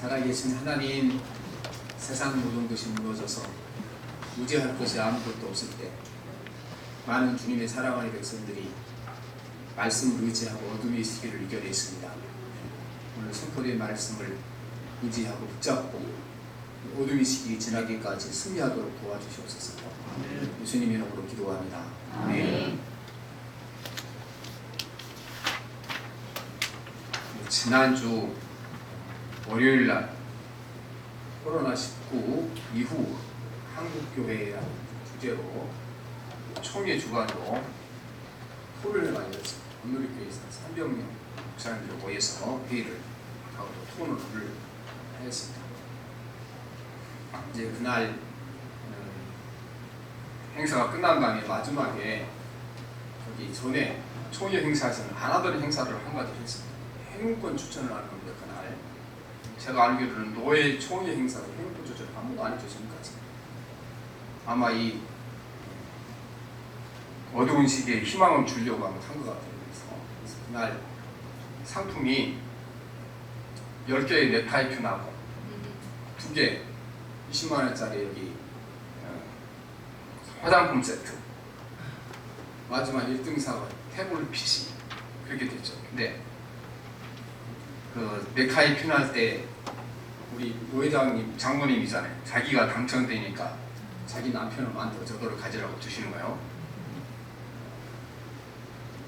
살아계신 하나님, 세상 모든 것이 무너져서 의지할 것이 아무것도 없을 때 많은 주님의 사랑하는 백성들이 말씀을 의지하고 어둠의 시기를 이겨냈습니다. 오늘 선포된 말씀을 의지하고 붙잡고 어둠의 시기 지나기까지 승리하도록 도와주시옵소서. 예수님 이름으로 기도합니다. 아멘. 지난주 월요일날 코로나19 이후 한국교회라는 주제로 총회 주관으로 토론을 많이 했습니다. 온누리교회에서 300명 목사님들 모여서 회의를 하고 토론을 했습니다. 이제 그날 행사가 끝난 다음에 마지막에 거기 전에 총회 행사에서는 안 하던 행사를 한 가지 했습니다. 행운권 추천을 하는 겁니다. 그날 제가 알기로는 노예 총회 행사로 행운권 추천을 아무도 안 해줬으니까 아마 이 어두운 시기에 희망을 주려고 한 것 같아요. 그래서 그날 상품이 10개의 넥타이 큐나고 2개 20만원짜리 여기 화장품 세트, 마지막 1등상은 태블릿 PC 그렇게 됐죠. 근데 그 넥타이 큐날 때 우리 노회장님 장모님이잖아요. 자기가 당첨되니까 자기 남편을 만들어 저거를 가지라고 주시는 거예요.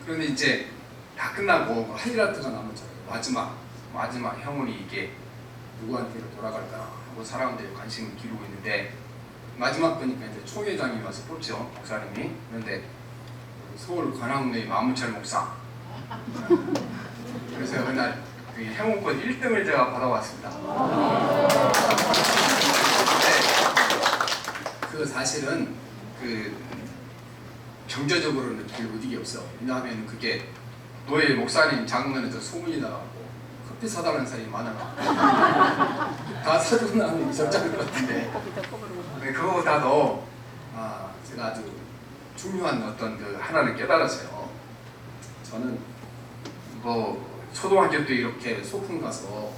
그런데 이제 다 끝나고 하이라이트가 남았잖아요. 마지막 행운이 이게 누구한테로 돌아갈까 하고 사람들이 관심을 기울이고 있는데 마지막 거니까 이제 총회장이 와서 뽑죠, 목사님이. 그런데 서울 관악로의 마문철 목사. 그래서 그날 그 행운권 1등을 제가 받아왔습니다. 그 사실은 그 경제적으로는 별 의득이 없어. 왜냐하면 그게 노예 목사님 장면에서 소문이 나가고 커피 사달라는 사람이 많아가지고 다 사주고 나면 이적장인 것 같은데 그거보다도 제가 아주 중요한 어떤 그 하나를 깨달았어요. 저는 뭐 초등학교 때 이렇게 소풍 가서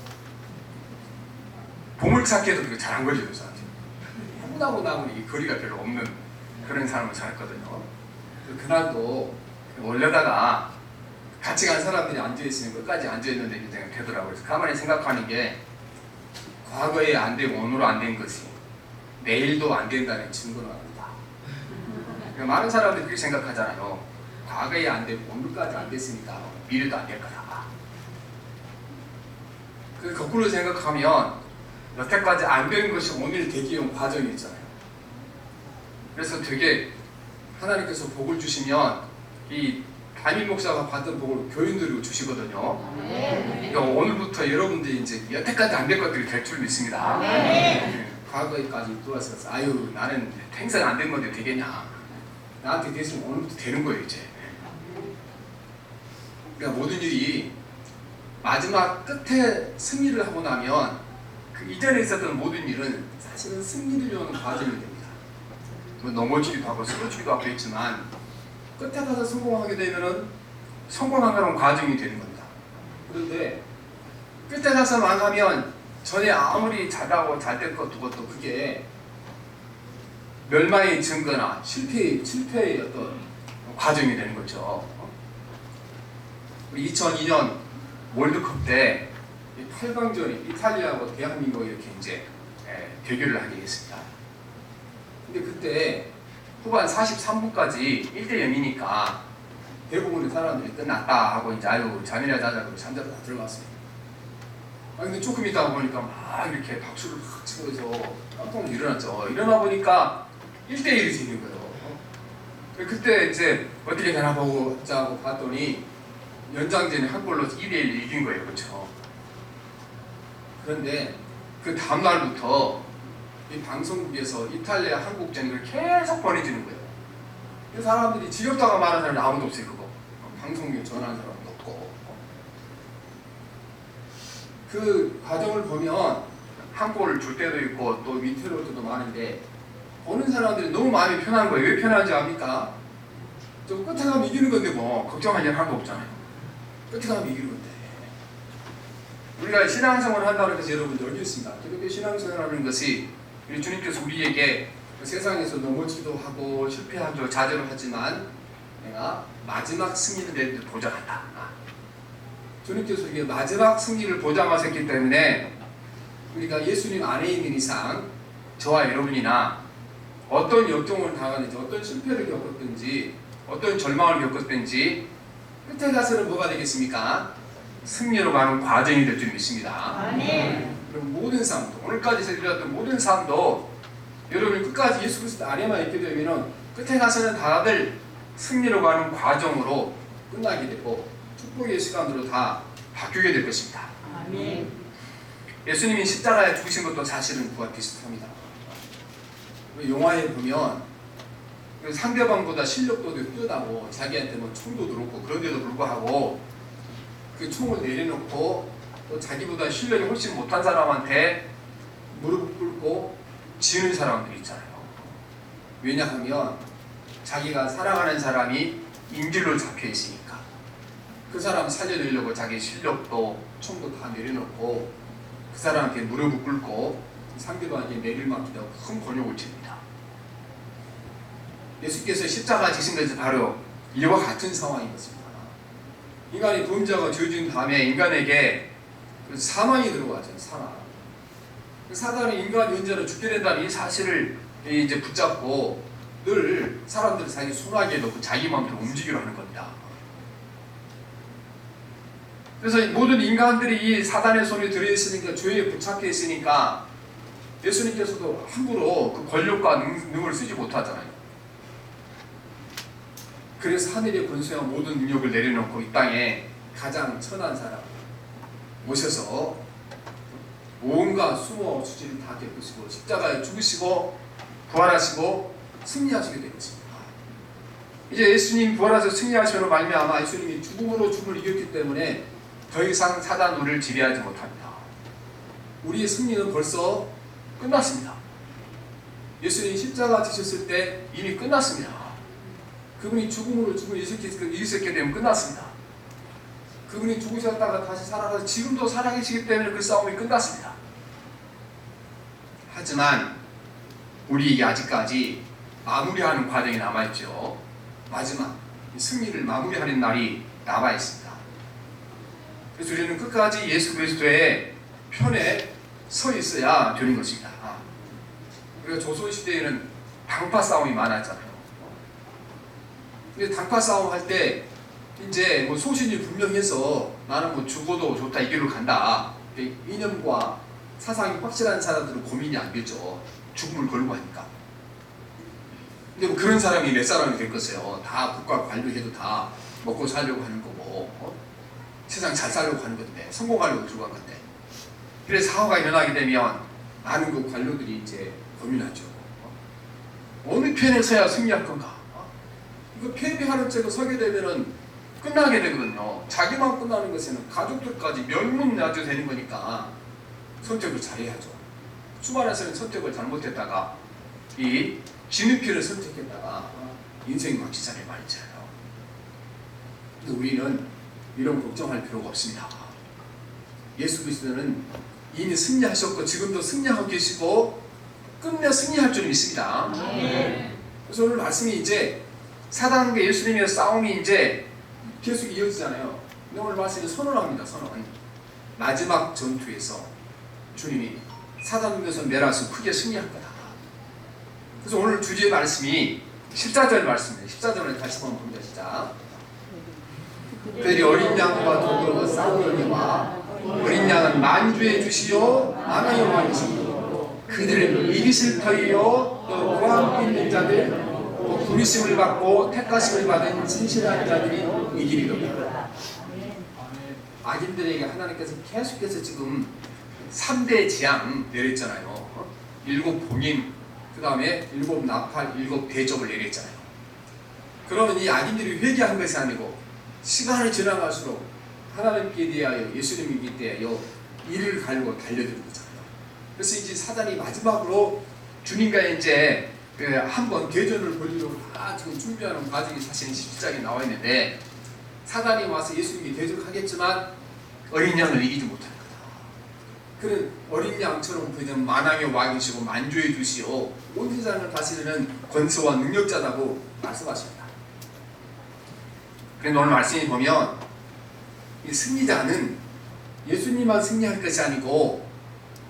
보물찾기에도 되게 잘한 거죠. 저한테 해보다고 나면 이 거리가 별로 없는 그런 삶을 살았거든요. 그날도 원래다가 같이 간 사람들이 앉아있으면 끝까지 앉아있는 얘기가 되더라고요. 그래서 가만히 생각하는 게 과거에 안 되고 오늘 안 된 것이 내일도 안 된다는 증거는 아니다. 그러니까 많은 사람들이 그렇게 생각하잖아요. 과거에 안 되고 오늘까지 안 됐으니까 미래도 안 될 거다. 그 거꾸로 생각하면 여태까지 안 된 것이 오늘 되기 위한 과정이 있잖아요. 그래서 되게 하나님께서 복을 주시면 이 담임 목사가 받은 복을 교인들이 주시거든요. 그러니까 오늘부터 여러분들이 이제 여태까지 안 된 것들이 될 줄 믿습니다. 과거에까지 돌아서서 아유 나는 행사가 안 된 건데 되겠냐. 나한테 됐으면 오늘부터 되는 거예요 이제. 그러니까 모든 일이 마지막 끝에 승리를 하고 나면 그 이전에 있었던 모든 일은 사실은 승리를 위한 과정이 됩니다. 뭐 넘어지기도 하고 쓰러지기도 하고 있지만 끝에 가서 성공하게 되면은 성공한다는 과정이 되는 겁니다. 그런데 끝에 가서 망하면 전에 아무리 잘하고 잘 된 것도 그게 멸망의 증거나 실패의 어떤 과정이 되는 거죠. 우리 2002년 월드컵 때 8강전이 이탈리아하고 대한민국이 이렇게 이제 대결을 하게 됐습니다. 근데 그때 후반 43분까지 1대0이니까 대부분의 사람들이 끝났다 하고 이제 아유 잠이나 자자 그러고 잠자러 다 들어갔어요. 근데 조금 있다 보니까 막 이렇게 박수를 막 치면서 깜짝 일어났죠. 일어나 보니까 1대1이 생긴 거예요. 그때 이제 어떻게 되나 보고 자고 봤더니 연장전에 한 골로 2대1 이긴 거예요. 그렇죠? 그런데 그 다음날부터 이 방송국에서 이탈리아 한국전을 계속 보내주는 거예요. 그 사람들이 지겹다가 말하는 사람이 아무도 없어요. 그거 방송국에 전화하는 사람도 없고. 그 과정을 보면 한 골을 줄 때도 있고 또 밑으로 올 때도 많은데 보는 사람들이 너무 마음이 편한 거예요. 왜 편한지 압니까? 저 끝에 가면 이기는 건데 뭐 걱정할 일 하나도 없잖아요. 끝에 가면 이기는 건데 우리가 신앙생활을 한다는 것이 여러분 여기 있습니다. 기독교 신앙생활하는 것이 우리 주님께서 우리에게 세상에서 넘어지기도 하고 실패하기도 좌절을 하지만 내가 마지막 승리를 내를 보장한다. 주님께서 우리에게 마지막 승리를 보장하셨기 때문에 우리가 예수님 안에 있는 이상 저와 여러분이나 어떤 역경을 당하는지 어떤 실패를 겪었든지 어떤 절망을 겪었든지 끝에 가서는 뭐가 되겠습니까? 승리로 가는 과정이 될 줄 믿습니다. 아멘. 그럼 모든 삶도 오늘까지 들렸던 모든 삶도 여러분이 끝까지 예수 그리스도 안에만 있게 되면 끝에 가서는 다들 승리로 가는 과정으로 끝나게 되고 축복의 시간으로 다 바뀌게 될 것입니다. 아멘. 예수님이 십자가에 죽으신 것도 사실은 그와 비슷합니다. 영화에 보면 상대방보다 실력도 뛰어나고 자기한테 뭐 총도 들어오고 그런데도 불구하고 그 총을 내려놓고 또 자기보다 실력이 훨씬 못한 사람한테 무릎을 꿇고 지는 사람들이 있잖아요. 왜냐하면 자기가 사랑하는 사람이 인질로 잡혀 있으니까 그 사람 살려내려고 자기 실력도 총도 다 내려놓고 그 사람한테 무릎을 꿇고 상대방에게 내릴 맡기다가 큰 곤욕을 칩니다. 예수께서 십자가 지신 것이 바로 이와 같은 상황인 것입니다. 인간이 범죄가 저지른 다음에 인간에게 사망이 들어가죠. 사망. 사단이 인간이 언제나 죽게 된다는 이 사실을 이제 붙잡고 늘 사람들을 자기 손아귀에 넣고 자기 마음대로 움직이려 하는 겁니다. 그래서 모든 인간들이 이 사단의 손에 들어있으니까 죄에 부착해 있으니까 예수님께서도 함부로 그 권력과 능을 쓰지 못하잖아요. 그래서 하늘의 권세와 모든 능력을 내려놓고 이 땅에 가장 천한 사람 모셔서 온갖 수모와 수치를 다 겪으시고 십자가에 죽으시고 부활하시고 승리하시게 된 것입니다. 이제 예수님 부활하셔서 승리하시므로 말미암아 예수님이 죽음으로 죽음을 이겼기 때문에 더 이상 사단 우리를 지배하지 못합니다. 우리의 승리는 벌써 끝났습니다. 예수님이 십자가 지셨을 때 이미 끝났습니다. 그분이 죽음으로 죽음을 이기셨기 때문에 끝났습니다. 그분이 죽으셨다가 다시 살아서 지금도 살아계시기 때문에 그 싸움이 끝났습니다. 하지만 우리에게 아직까지 마무리하는 과정이 남아있죠. 마지막 승리를 마무리하는 날이 남아있습니다. 그래서 우리는 끝까지 예수 그리스도의 편에 서 있어야 되는 것입니다. 우리가 조선시대에는 당파 싸움이 많았잖아요. 근데 당파 싸움 할 때 이제 뭐 소신이 분명해서 나는 뭐 죽어도 좋다 이 길로 간다. 이념과 사상이 확실한 사람들은 고민이 안 되죠. 죽음을 걸고 하니까. 근데 뭐 그런 사람이 몇 사람이 됐겠어요. 다 국가 관료해도 다 먹고 살려고 하는 거고 세상 잘 살려고 하는 건데 성공하려고 들어간 건데. 그래서 사고가 일어나게 되면 많은 그 관료들이 이제 고민하죠. 어느 편에 서야 승리할 건가? 이거 패배하는 쪽에 서게 되면은 끝나게 되거든요. 자기만 끝나는 것에는 가족들까지 멸문야주 되는 거니까 선택을 잘해야죠. 수반에서는 선택을 잘못했다가 이 지는 편을 선택했다가 인생이 막히잖아요, 말이잖아요. 근데 우리는 이런 걱정할 필요가 없습니다. 예수 그리스도는 이미 승리하셨고 지금도 승리하고 계시고 끝내 승리할 줄 믿습니다. 그래서 오늘 말씀이 이제 사단과 예수님의 싸움이 이제 계속 이어지잖아요. 근데 오늘 말씀이 선언합니다. 선언. 마지막 전투에서 주님이 사단에서 멸하서 크게 승리할 거다. 그래서 오늘 주제의 말씀이 14절 말씀입니다. 14절을 다시 한번 봅니다. 시작. 그들이 어린 양과 독으로 싸우려니와 어린 양은 만주의 주시요 만왕의 왕이시요 그들을 이기실 터이요 또 그와 함께 있는 자들 또 부르심을 받고 택하심을 받은 진실한 자들이 이기리로다. 악인들에게 하나님께서 계속해서 지금 3대 재앙 내렸잖아요. 7 봉인, 그 다음에 7 나팔, 7 대접을 내렸잖아요. 그러면 이 악인들이 회개한 것이 아니고 시간이 지나갈수록 하나님께 대하여 예수님께 대하여 이를 갈고 달려드는 거잖아요. 그래서 이제 사단이 마지막으로 주님과 이제 한번 대전을 벌이려고 다 지금 준비하는 과정이 사실 10장에 나와 있는데 사단이 와서 예수님이 대적하겠지만 어린 양을 이기지 못하는 거다. 그는 어린 양처럼 그냥 만왕의 왕이시고 만주의 주시오 온 세상을 다스리는 권세와 능력자라고 말씀하십니다. 그런데 오늘 말씀이 보면 이 승리자는 예수님만 승리할 것이 아니고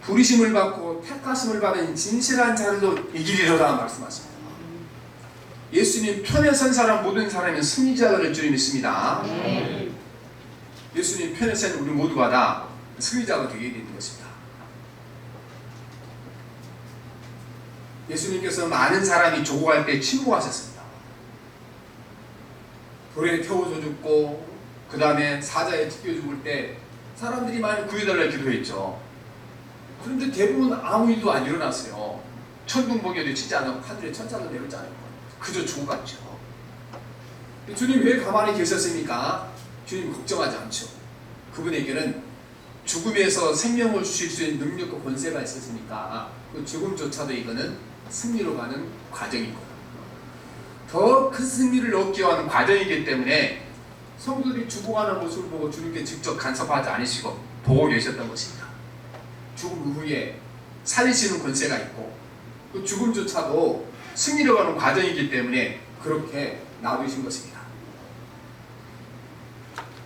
부르심을 받고 택하심을 받은 진실한 자들도 이기리로다 말씀하십니다. 예수님 편에 선 사람 모든 사람이 승리자가 될 줄 믿습니다. 예수님 편에 선 우리 모두가 다 승리자가 되게 되는 것입니다. 예수님께서 많은 사람이 조국할 때 침묵하셨습니다. 돌에 태워져 죽고 그 다음에 사자에 찢겨 죽을 때 사람들이 많이 구해달라 기도했죠. 그런데 대부분 아무 일도 안 일어났어요. 천둥번개도 치지 않았고 하늘에 천사도 내려오지 않았고 그저 죽어갔죠. 주님 왜 가만히 계셨습니까? 주님 걱정하지 않죠. 그분에게는 죽음에서 생명을 주실 수 있는 능력과 권세가 있었으니까 그 죽음조차도 이거는 승리로 가는 과정이거든요. 더 큰 승리를 얻기 위한 과정이기 때문에 성도들이 죽어가는 모습을 보고 주님께 직접 간섭하지 않으시고 보고 계셨던 것입니다. 죽음 후에 살리시는 권세가 있고 그 죽음조차도 승리로 가는 과정이기 때문에 그렇게 놔두신 것입니다.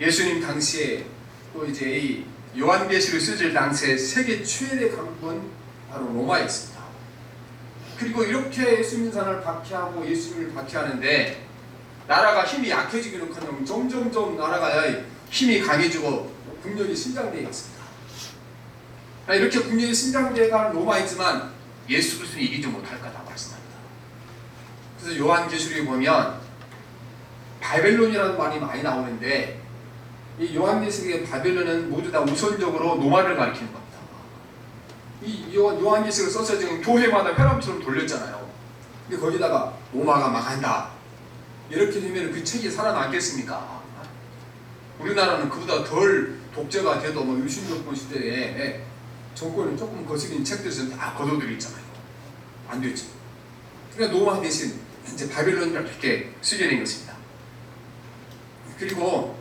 예수님 당시에 또 이제 이 요한계시를 쓰실 당시에 세계 최대 강국은 바로 로마였습니다. 그리고 이렇게 예수님 산을 박해하고 예수님을 박해하는데 나라가 힘이 약해지기는커녕 점점점 나라가 힘이 강해지고 국력이 신장되어 있습니다. 이렇게 국력이 신장되어 가는 로마이지만 예수 그리스도는 이기지 못할 거다 말씀합니다. 그래서 요한계시록에 보면 바벨론이라는 말이 많이 나오는데 이 요한계시록의 바벨론은 모두 다 우선적으로 노마를 가리키는 겁니다. 이 요한계시록을 써서 지금 교회마다 회람처럼 돌렸잖아요. 근데 거기다가 노마가 망한다 이렇게 되면 그 책이 살아남겠습니까? 우리나라는 그보다 덜 독재가 돼도 뭐 유신정권 시대에 정권을 조금 거스린 책들은 다 거둬들이 있잖아요. 안 되지. 그러니까 노마 대신 이제 바벨론이라고 이렇게 쓰여진 것입니다. 그리고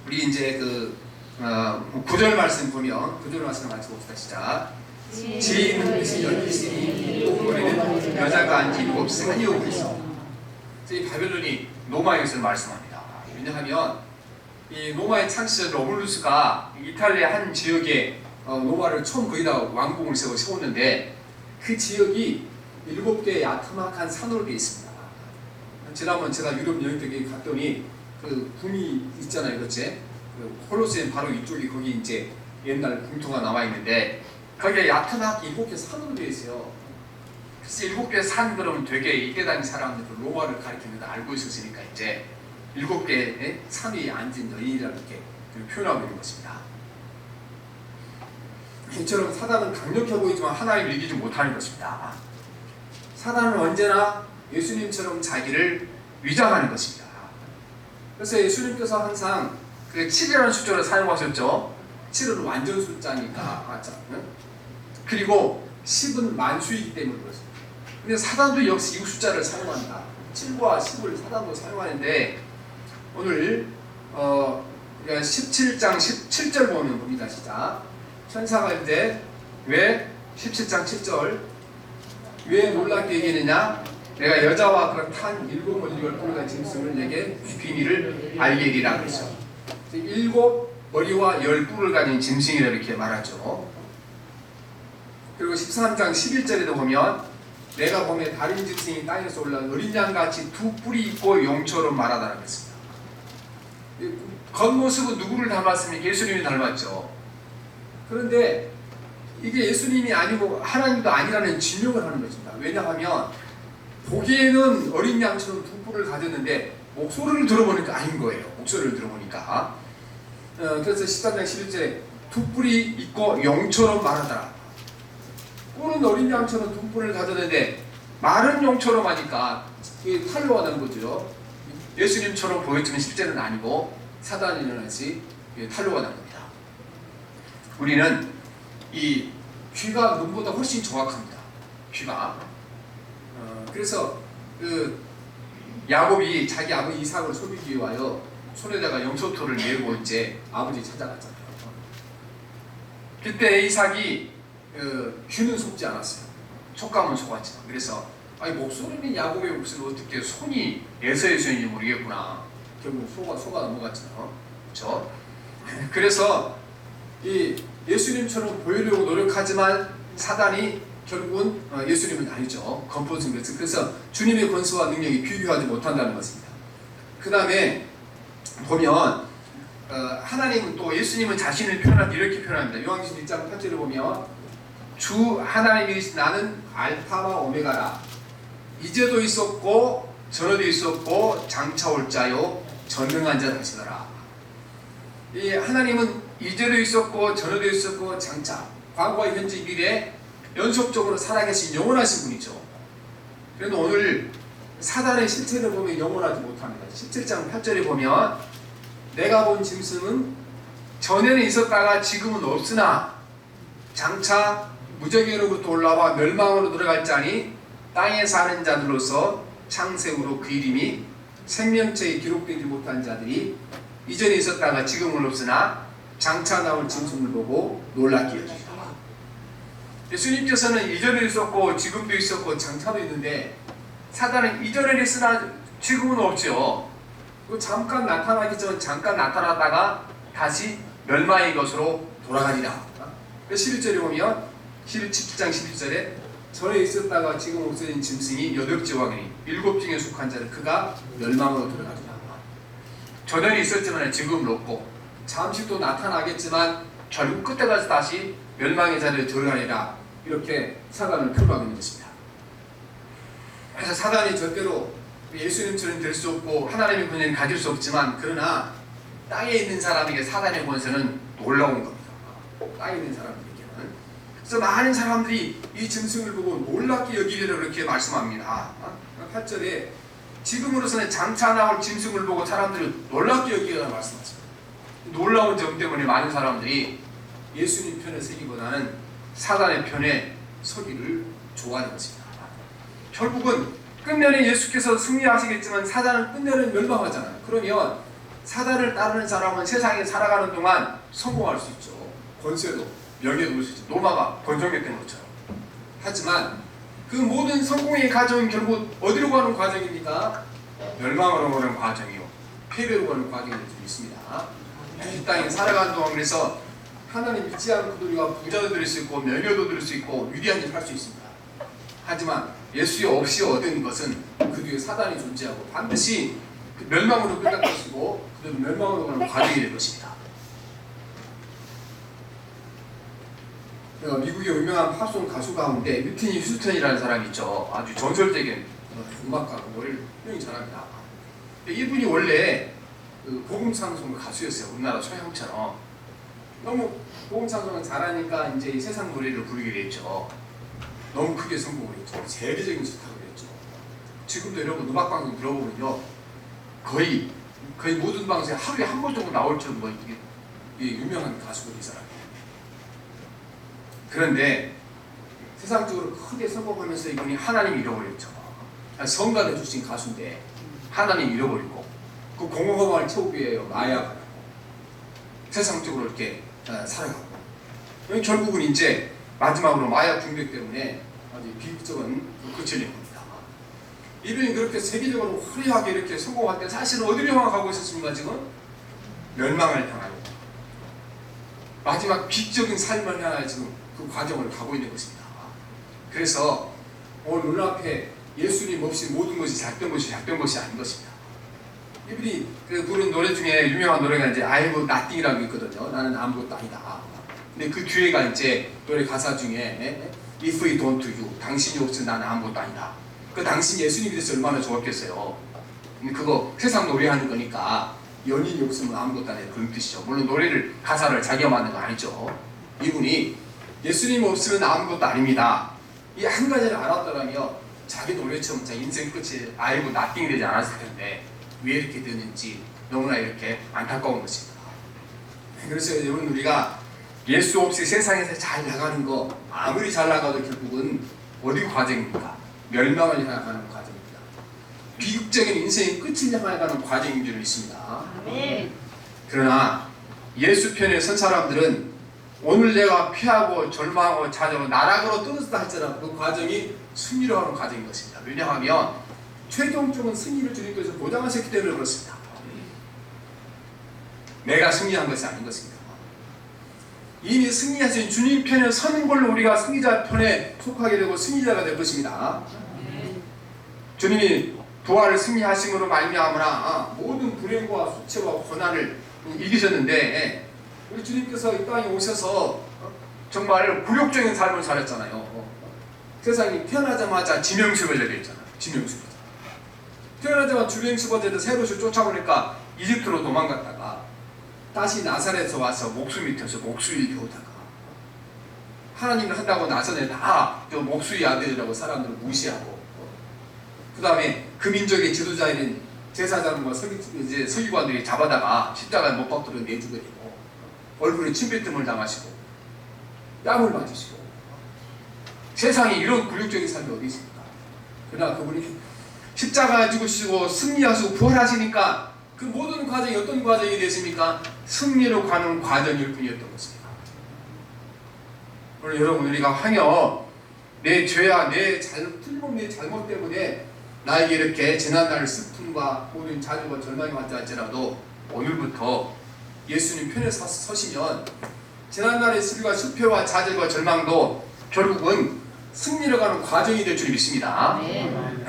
우리 이제 그 9절 말씀 보면 9절 말씀 같이 봅시다. 시작. 지혜는 빛이 열리시니 목걸이는 여자가 앉은 7산이 오고 있어. 이 바벨론이 노마의 것을 말씀합니다. 왜냐하면 이 노마의 창시자 로물루스가 이탈리아 한 지역에 노마를 처음 거기다 왕궁을 세웠는데 그 지역이 7개의 야트막한 산으로 되어 있습니다. 지난번 제가 유럽 여행 때 갔더니 그 궁이 있잖아요, 그렇지? 그 콜로세움 바로 이쪽이 거기 이제 옛날 궁토가 남아 있는데 거기에 야트막 7개 산으로 되어 있어요. 그래서 7개 산 그러면 되게 이때 당시 사람들 로마를 가리키는데 알고 있었으니까 이제 7개의 산 위에 앉은 여인이라고 이렇게 표현하고 있는 것입니다. 이처럼 사단은 강력해 보이지만 하나님을 이기지 못하는 것입니다. 사단은 언제나 예수님처럼 자기를 위장하는 것입니다. 그래서 예수님께서 항상 그 7이라는 숫자를 사용하셨죠. 7은 완전 숫자니까 맞죠? 그리고 10은 만수이기 때문에 그렇습니다. 근데 사단도 역시 이 숫자를 사용한다. 7과 10을 사단도 사용하는데 오늘 17장 17절 보면 봅니다. 시작. 천사가 이제 왜 17장 7절 왜 놀랍게 얘기했느냐? 내가 여자와 그런 탄 7머리 10뿔과 짐승을 내게 비밀을 알게 하리라 그랬죠. 7머리와 10뿔을 가진 짐승이라 이렇게 말하죠. 그리고 13장 11절에도 보면 내가 보면 다른 짐승이 땅에서 올라온 어린 양같이 2뿔이 있고 용처럼 말하다라고 했습니다. 겉모습은 누구를 닮았습니까? 예수님이 닮았죠. 그런데 이게 예수님이 아니고 하나님도 아니라는 증명을 하는 것입니다. 왜냐하면 보기에는 어린 양처럼 2뿔을 가졌는데 목소리를 들어보니까 아닌 거예요. 목소리를 들어보니까. 그래서 13장 11절에 2뿔이 있고 용처럼 말하더라. 뿔은 어린 양처럼 2뿔을 가졌는데 말은 용처럼 하니까 이게 탈로하는 거죠. 예수님처럼 보였지만 실제는 아니고 사단이라는 것이 탈로가 난 겁니다. 우리는 이 귀가 눈보다 훨씬 정확합니다. 귀가. 그래서 그 야곱이 자기 아버지 이삭을 속이기 위하여 손에다가 염소토를 메고 이제 아버지 찾아갔잖아요. 그때 이삭이 귀는 속지 않았어요. 촉감은 속았지만. 그래서 아니 목소리는 야곱의 목소리를 어떻게 손이 에서의 손인지 모르겠구나. 결국 속아 넘어갔잖아요. 그렇죠? 그래서 이 예수님처럼 보이려고 노력하지만 사단이 결국은 예수님은 아니죠. 건포승 그래서 주님의 권세와 능력이 비교하지 못한다는 것입니다. 그 다음에 보면 하나님은 또 예수님은 자신을 표현할 때 이렇게 표현합니다. 요한계시록 1장 8절에 보면 주 하나님이 나는 알파와 오메가라. 이제도 있었고 전에도 있었고 장차 올 자요 전능한 자 하시더라. 이 하나님은 이제도 있었고 전에도 있었고 장차 과거와 현재 미래 연속적으로 살아계신 영원하신 분이죠. 그런데 오늘 사단의 실체를 보면 영원하지 못합니다. 17장 8절에 보면 내가 본 짐승은 전에는 있었다가 지금은 없으나 장차 무저기로부터 올라와 멸망으로 들어갈 자니 땅에 사는 자들로서 창세후로 그 이름이 생명체에 기록되지 못한 자들이 이전에 있었다가 지금은 없으나 장차 나올 짐승을 보고 놀랍게 여기리라. 예수님께서는 이전에 있었고 지금도 있었고 장차도 있는데 사단은 이전에 있으나 지금은 없죠. 잠깐 나타나겠지만 잠깐 나타났다가 다시 멸망의 것으로 돌아가리라. 11절에 보면 17장 11절에 전에 있었다가 지금 없어진 짐승이 8째 왕이니 7중에 속한 자는 그가 멸망으로 들어가리라. 전에 있었지만 지금은 없고 잠시 또 나타나겠지만 결국 끝에 가서 다시 멸망의 자리에 들어가리라. 이렇게 사단을 표방하고 있는 것입니다. 그래서 사단이 절대로 예수님처럼 될 수 없고 하나님의 권세는 가질 수 없지만 그러나 땅에 있는 사람에게 사단의 권세는 놀라운 겁니다. 땅에 있는 사람들에게는. 그래서 많은 사람들이 이 짐승을 보고 놀랍게 여기리라 그렇게 말씀합니다. 8절에 지금으로서는 장차 나올 짐승을 보고 사람들을 놀랍게 여기리라 말씀하십니다. 놀라운 점 때문에 많은 사람들이 예수님 편에 서기보다는 사단의 편에 서기를 좋아하는 것입니다. 결국은 끝내는 예수께서 승리하시겠지만 사단은 끝내는 멸망하잖아요. 그러면 사단을 따르는 사람은 세상에 살아가는 동안 성공할 수 있죠. 권세도 명예도 올 수 있죠. 로마가 번성했던 것처럼. 하지만 그 모든 성공의 과정은 결국 어디로 가는 과정입니까? 멸망으로 가는 과정이요. 패배로 가는 과정이 있습니다. 이 땅에 살아가는 동안 그래서 하나님 믿지 않는 그들과 부자도 될 수 있고 명예도 될 수 있고 위대한 일을 할 수 있습니다. 하지만 예수 없이 얻은 것은 그 뒤에 사단이 존재하고 반드시 그 멸망으로 끝날 것이고 그들은 멸망으로 가는 과정이 될 것입니다. 미국의 유명한 팝송 가수 가운데 위트니 휴스턴이라는 사람이 있죠. 아주 전설적인 음악가고 노래를 굉장히 잘합니다. 이분이 원래 복음찬송 가수였어요. 우리나라 소양처럼. 너무 복음찬송을 잘하니까 이제 세상 노래를 부르게 됐죠. 너무 크게 성공을 했죠. 세계적인 스타가 됐죠. 지금도 여러분 음악방송 들어보면요, 거의 모든 방송에 하루에 한 번 정도 나올 정도 이게 유명한 가수가 이 사람이에요. 그런데 세상적으로 크게 성공하면서 이분이 하나님 잃어버렸죠. 성가대 출신 가수인데 하나님 잃어버리고 그 공허감을 채우기 위해 마약하고 세상적으로 이렇게 살아가고 결국은 이제 마지막으로 마약 중독 때문에 아주 비극적인 끝을 낸 겁니다. 이분이 그렇게 세계적으로 화려하게 이렇게 성공할 때 사실은 어디로 향하고 있었습니까? 지금 멸망을 향하고 마지막 비극적인 삶을 향해 지금 그 과정을 가고 있는 것입니다. 그래서 오늘 눈앞에 예수님 없이 모든 것이 작던 것이 아닌 것입니다. 이분이 부른 노래 중에 유명한 노래가 이제 I have nothing이라고 있거든요. 나는 아무것도 아니다. 근데 그 뒤에가 이제 노래 가사 중에 If we don't you, 당신이 없으면 나는 아무것도 아니다. 그 당신 예수님이 돼서 얼마나 좋았겠어요. 근데 그거 세상 노래하는 거니까 연인이 없으면 아무것도 아니다 그런 뜻이죠. 물론 노래를 가사를 자기가 만든 거 아니죠. 이분이 예수님 없으면 아무것도 아닙니다. 이 한 가지를 알았더라면 자기 노래처럼 자기 인생 끝이 I have nothing이 되지 않았을 텐데 왜 이렇게 되는지 너무나 이렇게 안타까운 것입니다. 그래서 여러분 우리가 예수 없이 세상에서 잘 나가는 거 아무리 잘 나가도 결국은 어디 과정입니까? 멸망을 향하는 과정입니다. 비극적인 인생의 끝을 향하는 과정인 줄 믿습니다. 그러나 예수 편에 선 사람들은 오늘 내가 피하고 절망하고 좌절하고 나락으로 떨어졌다 할지라도 그 과정이 승리로 하는 과정인 것입니다. 왜냐하면 최종적인 승리를 주님께서 보장하셨기 때문에 그렇습니다. 내가 승리한 것이 아닌 것입니다. 이미 승리하신 주님 편에 서는 걸로 우리가 승리자 편에 속하게 되고 승리자가 될 것입니다. 주님이 부활을 승리하심으로 말미암아 모든 불행과 수치와 고난을 이기셨는데 우리 주님께서 이 땅에 오셔서 정말 굴욕적인 삶을 살았잖아요. 세상이 태어나자마자 지명수배자 되었잖아요. 지명수배자. 태어나자마자 주명수배자들 세롯을 쫓아오니까 이집트로 도망갔다가 다시 나사렛에서 와서 목수이 되어서 목수일 배우다가 하나님을 한다고 나서는 다 목수의 아들이라고 사람들을 무시하고 그 다음에 그 민족의 지도자인 제사장과 서기관들이 잡아다가 십자가에 못 박도록 내주게 되고 얼굴에 침뱉음을 당하시고 뺨을 맞으시고 세상에 이런 굴욕적인 삶이 어디 있습니까? 그러나 그분이 십자가에 죽으시고 승리하시고 부활하시니까 그 모든 과정이 어떤 과정이 됐습니까? 승리로 가는 과정일 뿐이었던 것입니다. 오늘 여러분 우리가 황여 내 죄와 내 틀림없는 잘못 때문에 나에게 이렇게 지난날 슬픔과 모든 좌절과 절망이 왔다 할지라도 오늘부터 예수님 편에 서시면 지난날의 슬비와 실패와 좌절과 절망도 결국은 승리로 가는 과정이 될 줄 믿습니다.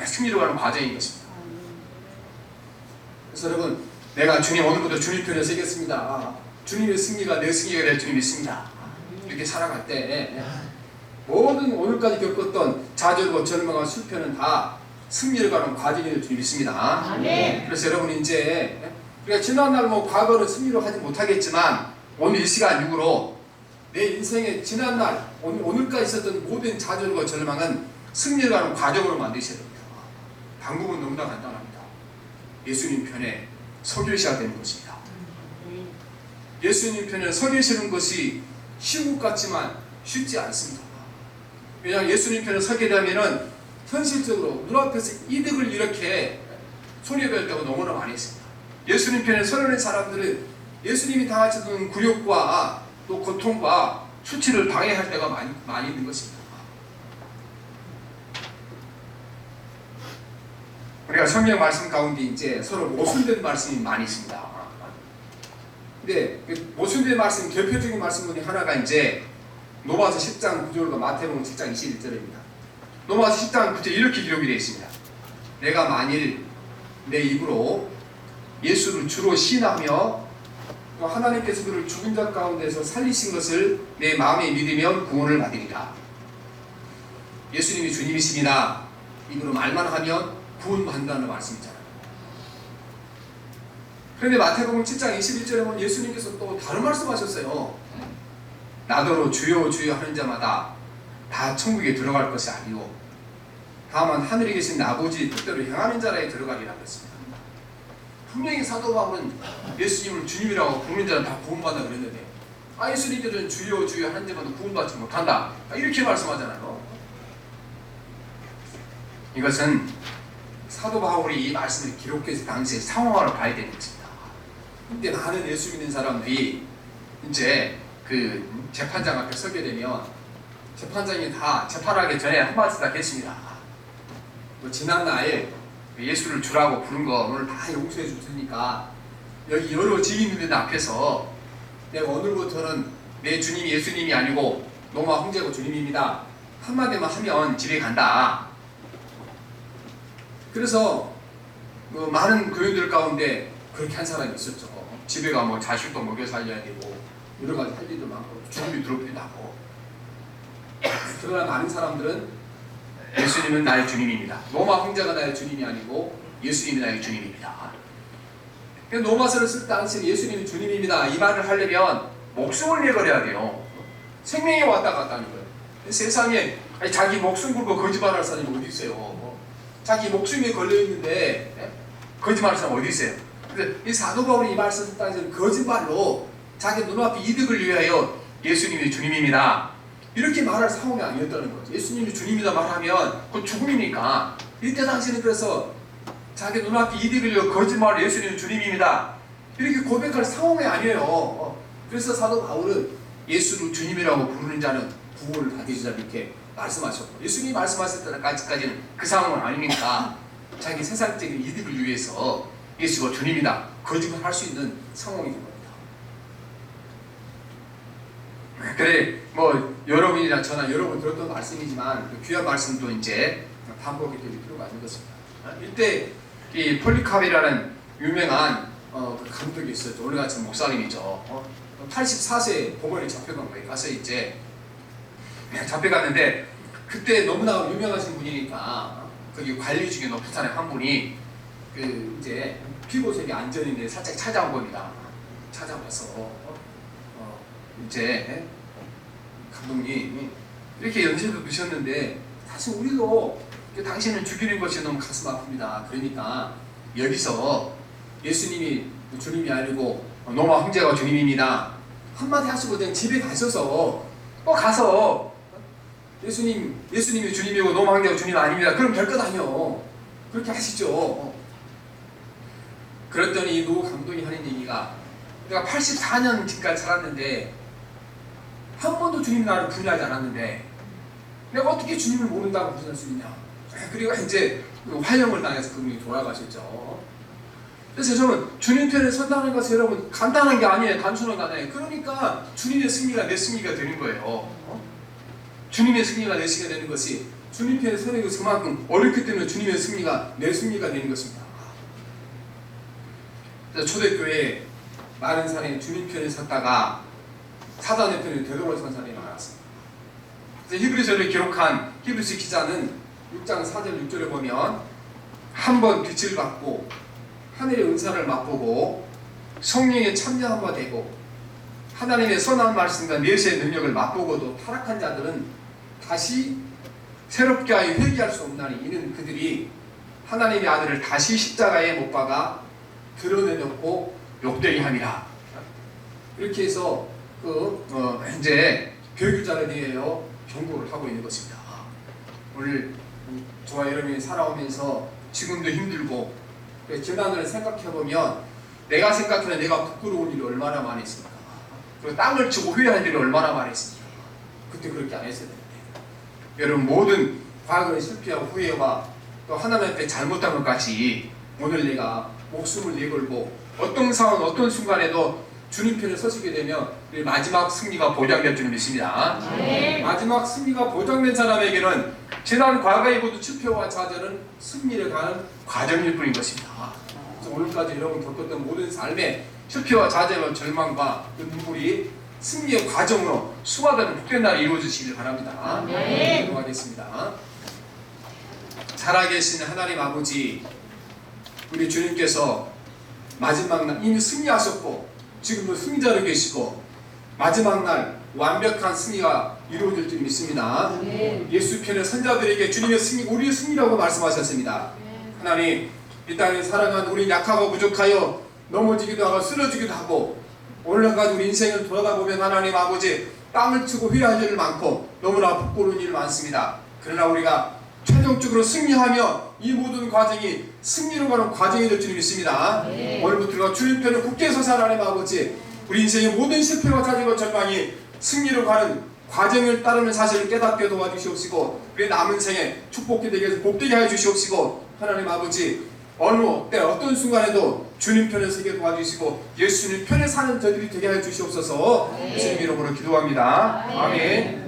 승리로 가는 과정인 것입니다. 그래서 여러분 내가 주님 오늘부터 주님 편에 서겠습니다. 주님의 승리가 내 승리가 될 줄 믿습니다. 이렇게 살아갈 때 모든 오늘까지 겪었던 좌절과 절망과 실패는 다 승리를 가는 과정이 될 줄 믿습니다. 그래서 여러분 이제 우리가 지난날 과거를 승리로 하지 못하겠지만 오늘 이 시간 이후로 내 인생의 지난날 오늘까지 있었던 모든 좌절과 절망은 승리를 가는 과정으로 만드셔야 됩니다. 방법은 너무나 간단합니다. 예수님 편에 서 계셔야 되는 것입니다. 예수님 편에 서 계시는 것이 쉬운 것 같지만 쉽지 않습니다. 왜냐하면 예수님 편에 서게 되면은 현실적으로 눈앞에서 이득을 이렇게 손해볼 때가 너무나 많이 있습니다. 예수님 편에 서려는 사람들은 예수님이 당하셨던 굴욕과 또 고통과 수치를 방해할 때가 많이 있는 것입니다. 우리가 성경 말씀 가운데 이제 서로 모순된 말씀이 많이 있습니다. 근데 모순된 말씀, 대표적인 말씀 중에 하나가 이제 로마서 10장 9절과 마태복음 7장 21절입니다. 로마서 10장 9절 이렇게 기록이 되어 있습니다. 내가 만일 내 입으로 예수를 주로 시인하며 또 하나님께서 그를 죽은 자 가운데서 살리신 것을 내 마음에 믿으면 구원을 받으리라. 예수님이 주님이십니다. 입으로 말만 하면 구원받는다는 말씀이잖아요. 그런데 마태복음 7장 21절에 보면 예수님께서 또 다른 말씀하셨어요. 나더러 주여 주여 하는 자마다 다 천국에 들어갈 것이 아니오 다만 하늘에 계신 아버지 뜻대로 행하는 자라에 들어가리라 그랬습니다. 분명히 사도 바울은 예수님을 주님이라고 부르는 자는 다 구원받는다 그랬는데 예수님께서는 주여 주여 하는 자마다 구원받지 못한다 이렇게 말씀하잖아요. 이것은 사도 바울이 이 말씀을 기록해서 당시의 상황을 봐야 되는 것입니다. 근데 많은 예수 믿는 사람들이 이제 그 재판장 앞에 서게 되면 재판장이 다 재판하기 전에 한마디 다 했습니다. 지난날 예수를 주라고 부른 거 오늘 다 용서해 줄 테니까 여기 여러 증인들 앞에서 내가 오늘부터는 내 주님이 예수님이 아니고 로마 황제고 주님입니다. 한마디만 하면 집에 간다. 그래서 많은 교인들 가운데 그렇게 한 사람이 있었죠. 집에 가면 자식도 먹여 살려야 되고 여러 가지 할 일도 많고 죽음이 두렵기도 하고. 그러나 많은 사람들은 예수님은 나의 주님입니다. 로마 황제가 나의 주님이 아니고 예수님이 나의 주님입니다. 로마서를 쓸 당시 예수님이 주님입니다. 이 말을 하려면 목숨을 내버려야 돼요. 생명이 왔다 갔다 하는 거예요. 세상에 자기 목숨 걸고 거짓말할 사람이 어디 있어요? 자기 목숨이 걸려있는데 거짓말할 사람 어디 있어요? 그래서 이 사도 바울이 이 말씀을 쓸 당시에는 거짓말로 자기 눈앞에 이득을 위하여 예수님이 주님입니다. 이렇게 말할 상황이 아니었다는 거죠. 예수님이 주님이다 말하면 그건 죽음이니까. 이때 당시에는 그래서 자기 눈앞에 이득을 위하여 거짓말로 예수님은 주님입니다. 이렇게 고백할 상황이 아니에요. 그래서 사도 바울은 예수를 주님이라고 부르는 자는 구원을 받으리라 이렇게 말씀하셨고, 예수님이 말씀하실 때까지는 그 상황은 아니니까 자기 세상적인 이득을 위해서 예수가 주님이다 거짓말 할 수 있는 상황이 된 겁니다. 그래 뭐 여러분이나 저나 여러 번 들었던 말씀이지만 그 귀한 말씀도 이제 반복이 될 필요가 있는 것입니다. 이때 이 폴리카비라는 유명한 그 감독이 있었죠. 오늘같이 목사님이죠. 84세 법원에 잡혀간 거예요. 가서 이제 잡혀갔는데 그때 너무나 유명하신 분이니까 거기 관리 중에 높은 한 분이 그 이제 피고석에 앉아있는데 살짝 찾아온 겁니다. 찾아와서 이제 감독님 이렇게 연세도 드셨는데 사실 우리도 당신을 죽이는 것이 너무 가슴 아픕니다. 그러니까 여기서 예수님이 주님이 아니고 노마 형제가 주님입니다 한마디 하시고 그냥 집에 가셔서 가서 예수님이 주님이고 노마 형제가 주님 아닙니다 그럼 될 것 아니요. 그렇게 하시죠. 그랬더니 이 노 감독이 하는 얘기가, 내가 84년 지금까지 살았는데 한 번도 주님 나를 부인하지 않았는데 내가 어떻게 주님을 모른다고 부인할 수 있냐. 그리고 이제 화형을 당해서 그분이 돌아가셨죠. 그래서 저는 주님 편에 선다는 것은 여러분 간단한 게 아니에요. 단순한 게 아니에요. 그러니까 주님의 승리가 내 승리가 되는 거예요. 주님의 승리가 내 승리가 되는 것이, 주님 편에 서는 것이 그만큼 어렵기 때문에 주님의 승리가 내 승리가 되는 것입니다. 초대교회에 많은 사람이 주님 편에 섰다가 사단의 편에 되돌아선 사람이 많았습니다. 그래서 히브리서를 기록한 히브리서 기자는 6장 4절 6절에 보면 한 번 빛을 받고 하늘의 은사를 맛보고 성령에 참여한 바 되고 하나님의 선한 말씀과 내세의 능력을 맛보고도 타락한 자들은 다시 새롭게 하여 회개할 수 없나니 이는 그들이 하나님의 아들을 다시 십자가에 못 박아 드러내놓고 욕되게 함이라. 이렇게 해서 이제 교육자를 위하여 경고를 하고 있는 것입니다. 오늘 저와 여러분이 살아오면서 지금도 힘들고 지난을 생각해보면 내가 생각해는 내가 부끄러운 일이 얼마나 많이 있습니까? 그리고 땅을 치고 후회할 일이 얼마나 많이 있습니까? 그때 그렇게 안 했어야 되는데, 여러분 모든 과거의 실패와 후회와 또 하나님 앞에 잘못한 것까지 오늘 내가 목숨을 내걸고 어떤 상황 어떤 순간에도 주님 편에 서시게 되면 우리 마지막 승리가 보장될 줄 믿습니다. 마지막 승리가 보장된 사람에게는 지난 과거의 모든 실패와 좌절은 승리를 가는 과정일 뿐인 것입니다. 그래서 오늘까지 여러분 겪었던 모든 삶의 실패와 좌절과 절망과 그 눈물이 승리의 과정으로 수화되는 복된 날이 이루어지시길 바랍니다. 기도하겠습니다. 살아계신 하나님 아버지, 우리 주님께서 마지막 날 이미 승리하셨고 지금도 승리자로 계시고 마지막 날 완벽한 승리가 이루어질 줄 믿습니다. 예수 편의 선자들에게 주님의 승리, 우리의 승리라고 말씀하셨습니다. 하나님, 이 땅에 살아간 우리 약하고 부족하여 넘어지기도 하고 쓰러지기도 하고 오늘까지 우리 인생을 돌아다 보면 하나님 아버지 땅을 치고 후회할 일 많고 너무나 부끄러운 일 많습니다. 그러나 우리가 최종적으로 승리하며 이 모든 과정이 승리로 가는 과정이 될 줄 믿습니다. 오늘부터 주님 편에 굳게 서서 하나님 아버지 우리 인생의 모든 실패와 좌절과 절망이 승리로 가는 과정을 따르는 사실을 깨닫게 도와주시옵시고 우리 남은 생에 축복이 되게 해서 복되게 하여 주시옵시고 하나님 아버지 어느 때 어떤 순간에도 주님 편에 서게 도와주시고 예수님 편에 사는 저들이 되게 하여 주시옵소서. 예수님 이름으로 기도합니다. 아멘.